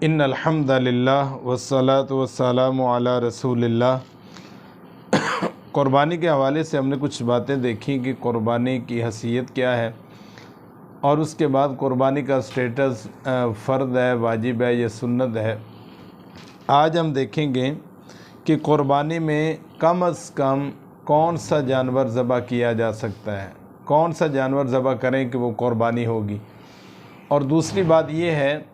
इन अल्हम्दुलिल्लाह वस्सलातु वस्सलामु अला रसूलिल्लाह। क़ुरबानी के हवाले से हमने कुछ बातें देखी कि क़ुरबानी की हैसियत क्या है और उसके बाद क़ुरबानी का स्टेटस फ़र्द है, वाजिब है या सुन्नत है। आज हम देखेंगे कि क़ुरबानी में कम अज़ कम कौन सा जानवर ज़बह किया जा सकता है, कौन सा जानवर ज़बह करें कि वो क़ुरबानी होगी। और दूसरी बात ये है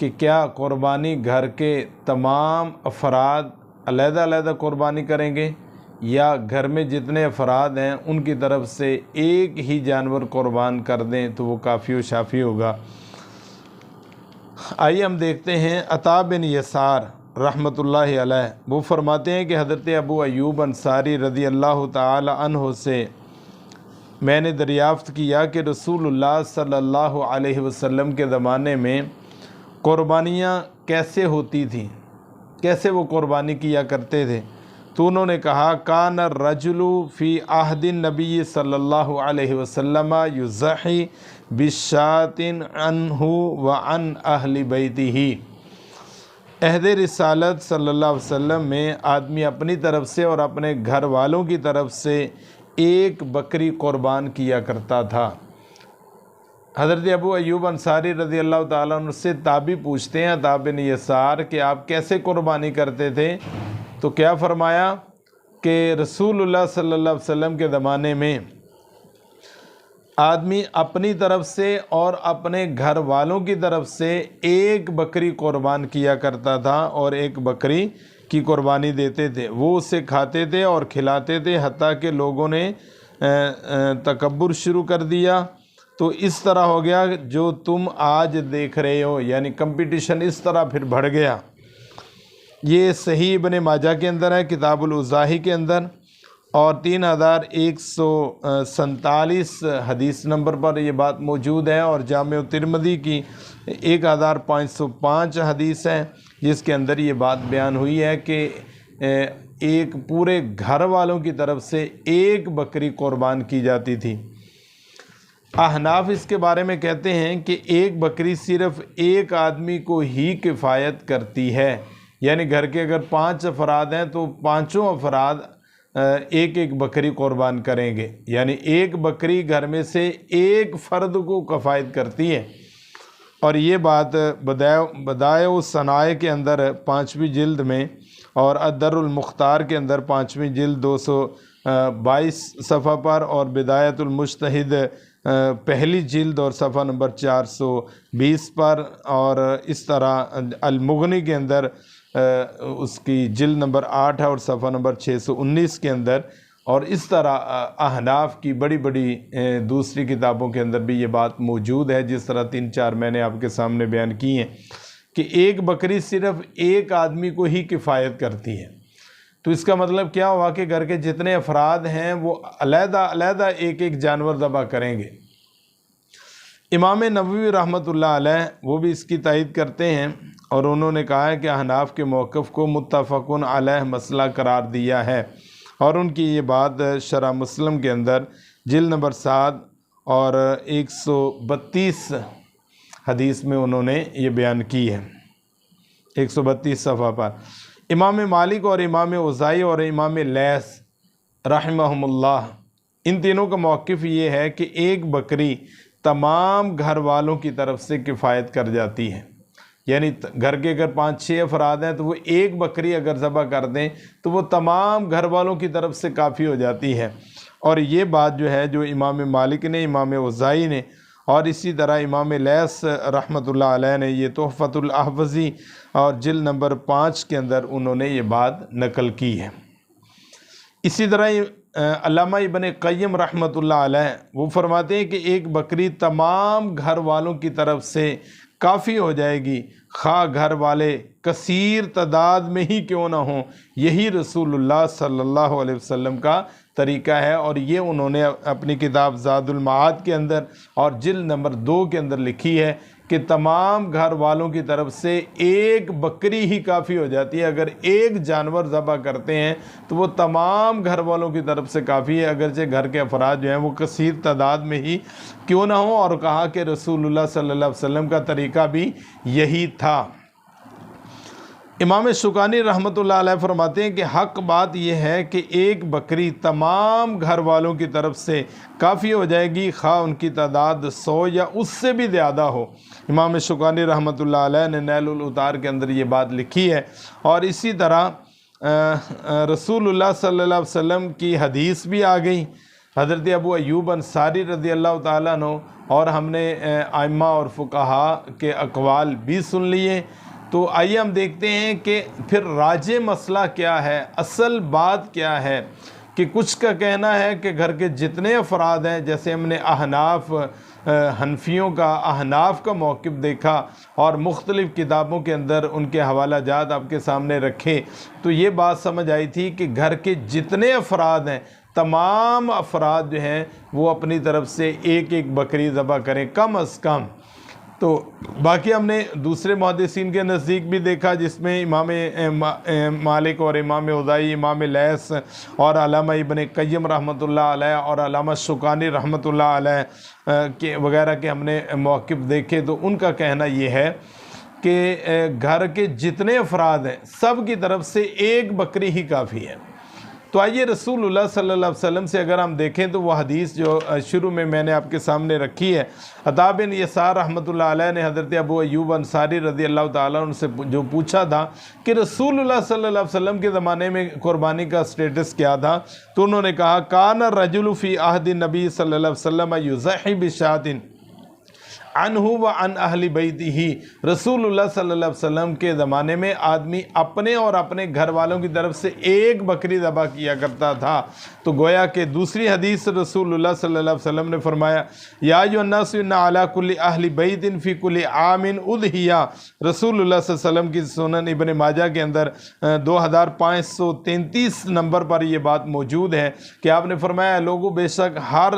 कि क्या क़ुरबानी घर के तमाम अफराद अलग-अलग क़ुरबानी करेंगे या घर में जितने अफराद हैं उनकी तरफ से एक ही जानवर क़ुरबान कर दें तो वो काफ़ी व शाफ़ी होगा। आइए हम देखते हैं अता बिन यसार रहमतुल्लाहि अलैह, वो फरमाते हैं कि हज़रत अबू अय्यूब अंसारी रज़ी अल्लाह ताला अन्हु से मैंने दरियाफ़्त किया कि रसूलुल्लाह सल्लल्लाहु अलैहि वसल्लम के ज़माने में क़ुरबानियाँ कैसे होती थीं, कैसे वो क़ुरबानी किया करते थे। तो उन्होंने कहा कान रजुलु फ़ी आहदिन नबी सल्लल्लाहु अलैहि वसल्लम युज़ही बिशातिन अन्हु व अन अहली बैतिही। अहद रिसालत सल्लल्लाहु अलैहि वसल्लम में आदमी अपनी तरफ से और अपने घर वालों की तरफ से एक बकरी क़ुरबान किया करता था। हज़रत अबू अय्यूब अंसारी रज़ी अल्लाह ताला अन्हु से ताबी पूछते हैं अता बिन यसार कि आप कैसे क़ुरबानी करते थे। तो क्या फ़रमाया कि रसूलुल्लाह सल्लल्लाहु अलैहि वसल्लम के ज़माने में आदमी अपनी तरफ से और अपने घर वालों की तरफ से एक बकरी क़ुरबान किया करता था और एक बकरी की क़ुरबानी देते थे। वो उसे खाते थे और खिलाते थे, हत्ता कि लोगों ने तकब्बुर शुरू कर दिया। तो इस तरह हो गया जो तुम आज देख रहे हो, यानी कंपटीशन इस तरह फिर बढ़ गया। ये सही इब्न माजा के अंदर है, किताबुल उज़ाही के अंदर, और 3147 हदीस नंबर पर ये बात मौजूद है। और जामे तिरमिज़ी की 1505 हदीस है जिसके अंदर ये बात बयान हुई है कि एक पूरे घर वालों की तरफ से एक बकरी क़ुरबान की जाती थी। अहनाफ इसके बारे में कहते हैं कि एक बकरी सिर्फ़ एक आदमी को ही किफ़ायत करती है, यानी घर के अगर 5 अफराद हैं तो पाँचों अफराद एक एक बकरी क़ुरबान करेंगे, यानी एक बकरी घर में से एक फ़र्द को किफ़ायत करती है। और ये बात बदाए सनाए के अंदर 5वीं जिल्द में और अद्दरुल मुख्तार के अंदर 5वीं जिल्द 222 सफ़ा पर और बिदायतुल मुज्तहिद पहली जिल्द और सफ़ा नंबर 420 पर, और इस तरह अल मुग़नी के अंदर उसकी जिल्द नंबर 8 है और सफ़ा नंबर 619 के अंदर, और इस तरह अहनाफ की बड़ी बड़ी दूसरी किताबों के अंदर भी ये बात मौजूद है। जिस तरह 3-4 मैंने आपके सामने बयान की हैं कि एक बकरी सिर्फ़ एक आदमी को ही किफ़ायत करती है। तो इसका मतलब क्या हुआ कि घर के जितने अफराद हैं वो अलग-अलग एक एक जानवर ज़बह करेंगे। इमाम नववी रहमतुल्लाह अलैह वो भी इसकी तायीद करते हैं और उन्होंने कहा है कि अहनाफ के मौक़िफ़ को मुत्तफ़क़ुन अलैह मसला करार दिया है। और उनकी ये बात शरह मुस्लिम के अंदर जिल्द नंबर 7 और 132 हदीस में उन्होंने ये बयान की है, 132 सफ़ा पर। इमाम मालिक और इमाम उज़ाई और इमाम लैस रहमहुमुल्लाह, इन तीनों का मौक़िफ़ ये है कि एक बकरी तमाम घर वालों की तरफ से किफ़ायत कर जाती है, यानी घर के अगर 5-6 अफराद हैं तो वो एक बकरी अगर ज़बह कर दें तो वो तमाम घर वालों की तरफ से काफ़ी हो जाती है। और ये बात जो है जो इमाम मालिक ने, इमाम उज़ाई ने और इसी तरह इमाम लैस रहमतुल्लाह अलैह ने ये तोहफ़तुल अहवज़ी और जिल्द नंबर 5 के अंदर उन्होंने ये बात नकल की है। इसी तरह अल्लामा इब्न क़य्यिम रहमतुल्लाह अलैह वो फरमाते हैं कि एक बकरी तमाम घर वालों की तरफ से काफ़ी हो जाएगी, खा घर वाले कसीर तादाद में ही क्यों ना हो। यही रसूलुल्लाह सल्लल्लाहु अलैहि वसल्लम का तरीक़ा है। और ये उन्होंने अपनी किताब ज़ादुल मआद के अंदर और जिल्द नंबर 2 के अंदर लिखी है कि तमाम घर वालों की तरफ से एक बकरी ही काफ़ी हो जाती है। अगर एक जानवर ज़बह करते हैं तो वो तमाम घर वालों की तरफ से काफ़ी है, अगरचे घर के अफराद जो हैं वो कसीर तादाद में ही क्यों ना हो। और कहा कि रसूलुल्लाह सल्लल्लाहु अलैहि वसल्लम का तरीक़ा भी यही था। امام شوکانی رحمۃ اللہ علیہ فرماتے ہیں کہ حق بات یہ ہے کہ ایک بکری تمام گھر والوں کی طرف سے کافی ہو جائے گی، خواہ ان کی تعداد 100 یا اس سے بھی زیادہ ہو۔ امام شوکانی رحمۃ اللہ علیہ نے نیل الاتار کے اندر یہ بات لکھی ہے۔ اور اسی طرح رسول اللہ صلی اللہ علیہ وسلم کی حدیث بھی آ گئی، حضرت ابو ایوب انصاری رضی اللہ تعالیٰ عنہ، اور ہم نے ائمہ اور فقہاء کے اقوال بھی سن لیے۔ تو آئیے ہم دیکھتے ہیں کہ پھر راجح مسئلہ کیا ہے، اصل بات کیا ہے۔ کہ کچھ کا کہنا ہے کہ گھر کے جتنے افراد ہیں، جیسے ہم نے حنفیوں کا احناف کا موقف دیکھا اور مختلف کتابوں کے اندر ان کے حوالہ جات آپ کے سامنے رکھے، تو یہ بات سمجھ آئی تھی کہ گھر کے جتنے افراد ہیں، تمام افراد جو ہیں وہ اپنی طرف سے ایک ایک بکری ذبح کریں کم از کم۔ تو باقی ہم نے دوسرے محدثین کے نزدیک بھی دیکھا، جس میں امام مالک اور امام اوزاعی، امام لیث اور علامہ ابن قیم رحمۃ اللہ علیہ اور علامہ شوکانی رحمۃ اللہ علیہ کے وغیرہ کے ہم نے موقف دیکھے۔ تو ان کا کہنا یہ ہے کہ گھر کے جتنے افراد ہیں سب کی طرف سے ایک بکری ہی کافی ہے۔ تو آئیے رسول اللہ صلی اللہ علیہ وسلم سے اگر ہم دیکھیں تو وہ حدیث جو شروع میں نے آپ کے سامنے رکھی ہے، عطا بن یسار رحمۃ اللہ علیہ نے حضرت ابو ایوب انصاری رضی اللہ تعالیٰ عنہ سے جو پوچھا تھا کہ رسول اللہ صلی اللہ علیہ وسلم کے زمانے میں قربانی کا سٹیٹس کیا تھا، تو انہوں نے کہا کان الرجل فی عہد النبی صلی اللہ علیہ وسلم یضحی بشاۃ عنہ و عن اہل بیتہ۔ رسول اللہ صلی اللہ علیہ وسلم کے زمانے میں آدمی اپنے اور اپنے گھر والوں کی طرف سے ایک بکری ذبح کیا کرتا تھا۔ تو گویا کہ دوسری حدیث رسول اللہ صلی اللہ علیہ وسلم نے فرمایا یا ایھا الناس ان علی کل اہل بیت فی کل عام اضحیہ۔ رسول اللہ صلی اللہ علیہ وسلم کی سنن ابن ماجہ کے اندر 2533 نمبر پر یہ بات موجود ہے کہ آپ نے فرمایا لوگوں بے شک ہر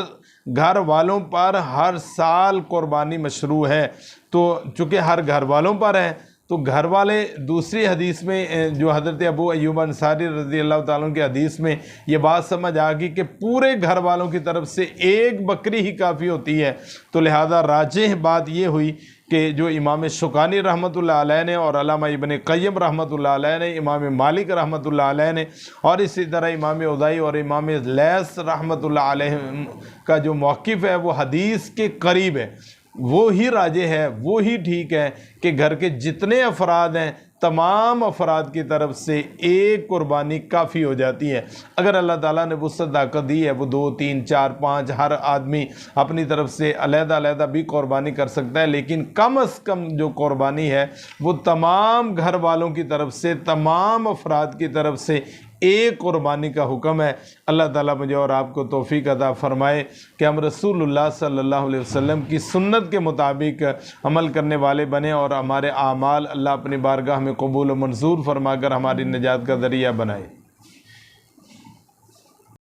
گھر والوں پر ہر سال قربانی مشروع ہے۔ تو چونکہ ہر گھر والوں پر ہے تو گھر والے، دوسری حدیث میں جو حضرت ابو ایوب انصاری رضی اللہ تعالیٰ عنہ کی حدیث میں یہ بات سمجھ آ گئی کہ پورے گھر والوں کی طرف سے ایک بکری ہی کافی ہوتی ہے۔ تو لہذا راجح بات یہ ہوئی کہ جو امام شوکانی رحمۃ اللہ علیہ نے اور علامہ ابن قیم رحمۃ اللہ علیہ نے، امام مالک رحمۃ اللہ علیہ نے، اور اسی طرح امام اوزاعی اور امام لیث رحمۃ اللہ علیہ کا جو موقف ہے وہ حدیث کے قریب ہے، وہی راجح ہے، وہی ٹھیک ہے کہ گھر کے جتنے افراد ہیں تمام افراد کی طرف سے ایک قربانی کافی ہو جاتی ہے۔ اگر اللہ تعالیٰ نے وسعت طاقت دی ہے وہ 2 3 4 5 ہر آدمی اپنی طرف سے علیحدہ علیحدہ بھی قربانی کر سکتا ہے، لیکن کم از کم جو قربانی ہے وہ تمام گھر والوں کی طرف سے، تمام افراد کی طرف سے ایک قربانی کا حکم ہے۔ اللہ تعالیٰ مجھے اور آپ کو توفیق عطا فرمائے کہ ہم رسول اللہ صلی اللہ علیہ وسلم کی سنت کے مطابق عمل کرنے والے بنیں اور ہمارے اعمال اللہ اپنی بارگاہ میں قبول و منظور فرما کر ہماری نجات کا ذریعہ بنائے۔